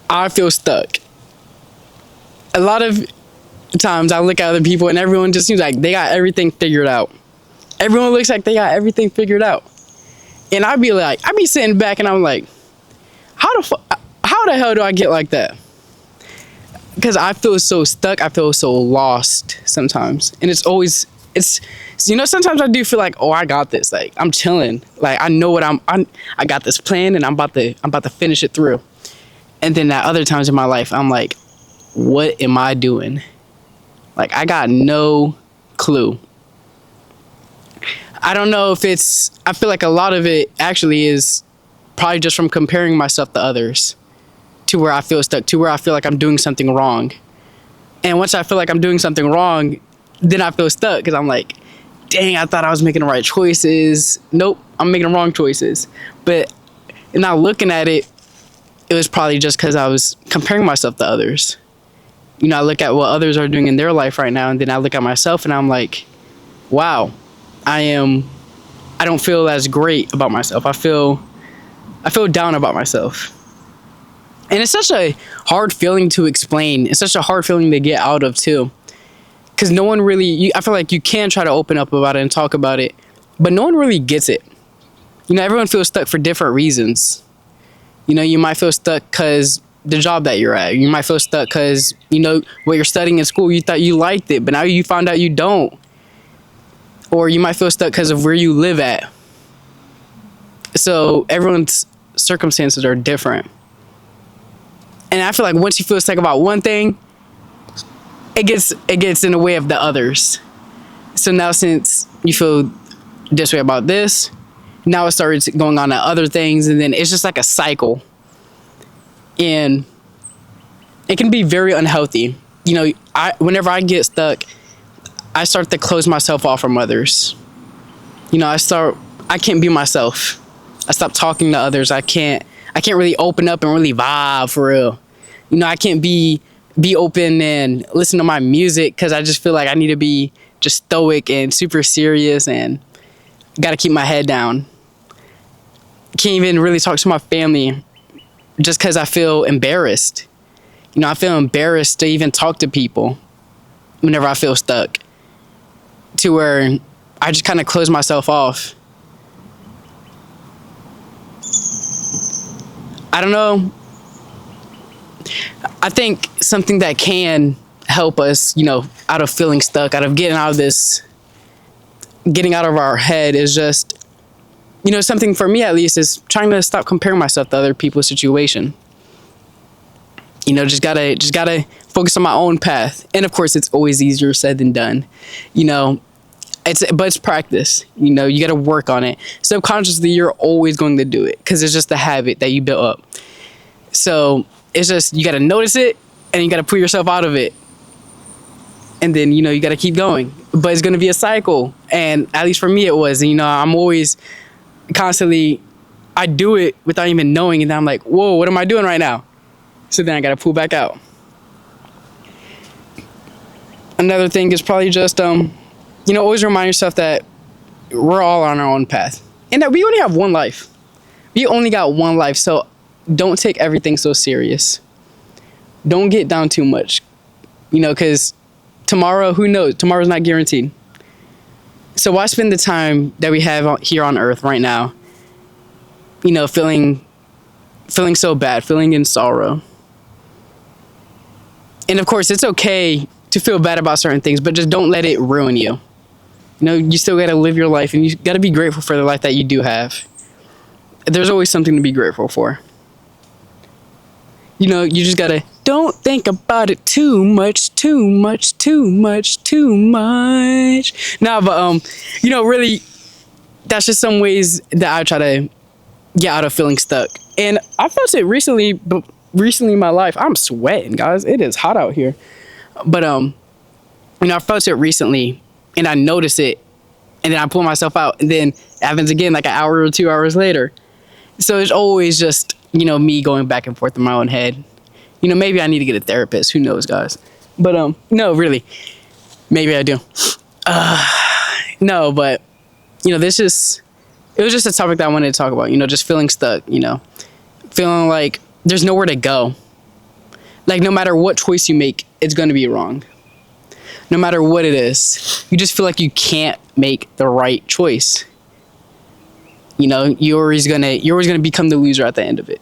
I feel stuck. A lot of times I look at other people and everyone just seems like they got everything figured out. Everyone looks like they got everything figured out. And I'd be sitting back and I'm like, how the hell do I get like that? Because I feel so stuck. I feel so lost sometimes. And sometimes I do feel like, oh, I got this. Like, I'm chilling. Like, I know I got this plan and I'm about to finish it through. And then at other times in my life, I'm like, what am I doing? Like, I got no clue. I don't know if I feel like a lot of it actually is probably just from comparing myself to others, to where I feel stuck, to where I feel like I'm doing something wrong. And once I feel like I'm doing something wrong, then I feel stuck because I'm like, dang, I thought I was making the right choices. Nope, I'm making the wrong choices. But now looking at it, it was probably just because I was comparing myself to others. I look at what others are doing in their life right now, and then I look at myself and I'm like, wow, I don't feel as great about myself. I feel down about myself. And it's such a hard feeling to explain. It's such a hard feeling to get out of too. Because no one really, I feel like you can try to open up about it and talk about it, but no one really gets it. Everyone feels stuck for different reasons. You might feel stuck because the job that you're at. You might feel stuck because, what you're studying in school, you thought you liked it, but now you found out you don't. Or you might feel stuck because of where you live at. So everyone's circumstances are different. And I feel like once you feel stuck about one thing, it gets in the way of the others. So now since you feel this way about this, now it starts going on to other things, and then it's just like a cycle. And it can be very unhealthy. Whenever I get stuck, I start to close myself off from others. I can't be myself. I stop talking to others. I can't really open up and really vibe for real. I can't be open and listen to my music because I just feel like I need to be just stoic and super serious and got to keep my head down. Can't even really talk to my family just because I feel embarrassed. I feel embarrassed to even talk to people whenever I feel stuck, to where I just kind of close myself off. I don't know. I think something that can help us, out of feeling stuck, out of getting out of our head is just, something for me at least is trying to stop comparing myself to other people's situation. Just gotta focus on my own path. And of course, it's always easier said than done. It's practice. You got to work on it. Subconsciously, you're always going to do it because it's just a habit that you built up. So it's just, you got to notice it and you got to pull yourself out of it. And then, you got to keep going. But it's going to be a cycle. And at least for me, it was. I'm always constantly, I do it without even knowing. And then I'm like, whoa, what am I doing right now? So then I got to pull back out. Another thing is probably just, always remind yourself that we're all on our own path and that we only have one life. We only got one life. So don't take everything so serious. Don't get down too much, because tomorrow, who knows? Tomorrow's not guaranteed. So why spend the time that we have here on earth right now, feeling so bad, feeling in sorrow. And of course, it's okay to feel bad about certain things, but just don't let it ruin you. You still got to live your life and you got to be grateful for the life that you do have. There's always something to be grateful for. You just got to don't think about it too much. Nah, but, really, that's just some ways that I try to get out of feeling stuck. And I felt it recently in my life. I'm sweating, guys. It is hot out here. But, I felt it recently and I notice it and then I pull myself out and then it happens again like an hour or 2 hours later. So it's always just, me going back and forth in my own head. Maybe I need to get a therapist. Who knows, guys? But, no, really. Maybe I do. No, but, it was just a topic that I wanted to talk about, just feeling stuck, feeling like there's nowhere to go. Like, no matter what choice you make, it's going to be wrong. No matter what it is, you just feel like you can't make the right choice. You know, you're always gonna become the loser at the end of it.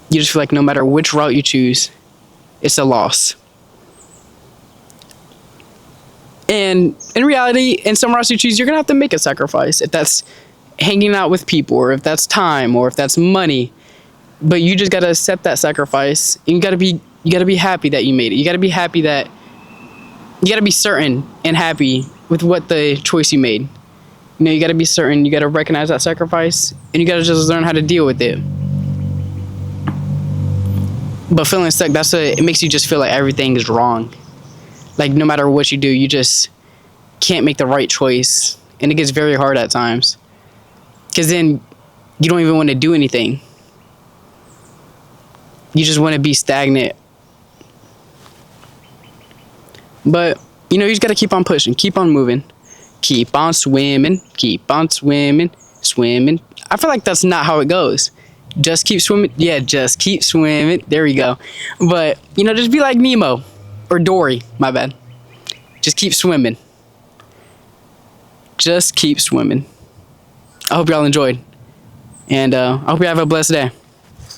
You just feel like no matter which route you choose, it's a loss. And in reality, in some routes you choose, you're gonna have to make a sacrifice. If that's hanging out with people, or if that's time, or if that's money. But you just gotta accept that sacrifice. And you gotta be happy that you made it. You gotta be happy that you gotta be certain and happy with what the choice you made. You know, you gotta be certain. You gotta recognize that sacrifice, and you gotta just learn how to deal with it. But feeling stuck, it makes you just feel like everything is wrong. Like, no matter what you do, you just can't make the right choice, and it gets very hard at times. Because then you don't even want to do anything. You just want to be stagnant. But, you know, you just got to keep on pushing, keep on moving, keep on swimming, swimming. I feel like that's not how it goes. Just keep swimming. Yeah, just keep swimming. There we go. But, you know, just be like Nemo or Dory, my bad. Just keep swimming. Just keep swimming. I hope y'all enjoyed. And I hope you have a blessed day.